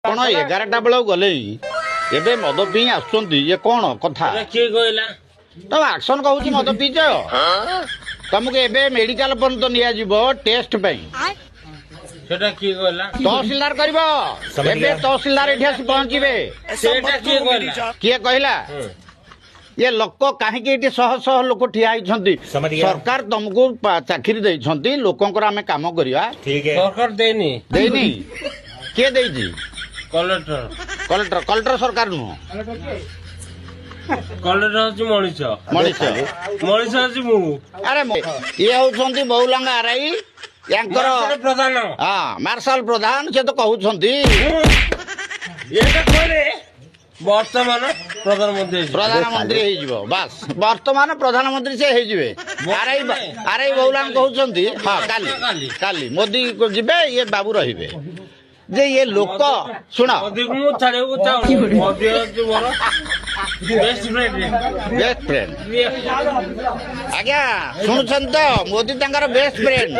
ଆପଣ 11ଟା ବେଳକୁ ଗଲେ ଏବେ ମଦ ପିଇ ଆସୁଛନ୍ତି ଇଏ କ'ଣ କଥା କିଏ କହିଲା? ତମ ଆକ୍ସନ କହୁଛି ମଦ ପିଇଛ ତମକୁ ଏବେ ମେଡିକାଲ ପର୍ଯ୍ୟନ୍ତ ନିଆଯିବ ଟେଷ୍ଟ ପାଇଁ ସେଟା କିଏ କହିଲା? ତହସିଲଦାର କରିବ ଏବେ ତହସିଲଦାର ଏଠି ଆସି ପହଞ୍ଚିବେ ସେଟା କିଏ କହିଲା? କିଏ କହିଲା ये लोक कहीं शह शह लोक ठिया होती सरकार तुमको चाकरी देइछंती लोकंकर आमे काम करिया सरकार देनी देनी किए देइछि कलेक्टर कलेक्टर कलेक्टर सरकार नुह कलेक्टर हଉଛି ମଣିଷ मनीष ମଣିଷ ହଉଛି ମୁଁ अरे ये होउछंती बहुलंगा आरआई यांकर ପ୍ରଧାନ हां मार्शल प्रधान से तो कहउछंती ଏଟା କହିଲେ ବର୍ତ୍ତମାନ ପ୍ରଧାନମନ୍ତ୍ରୀ प्रधानमंत्री ହେଇଯିବ बास वर्तमान प्रधानमंत्री से ହେଇଯିବେ आरआई आरआई बहुलांग कहउछंती हां काली काली मोदी को जिबे ये बाबू रहिबे जे ये लोक सुन ଅଧିକ ମୁଁ ଛାଡ଼ିବାକୁ ଚାହୁଁନି ମୋଦି ହଉଛି ମୋର ବେଷ୍ଟ बेस्ट फ्रेंड आज्ञा शुणुछन तो मोदी तांकर बेस्ट फ्रेंड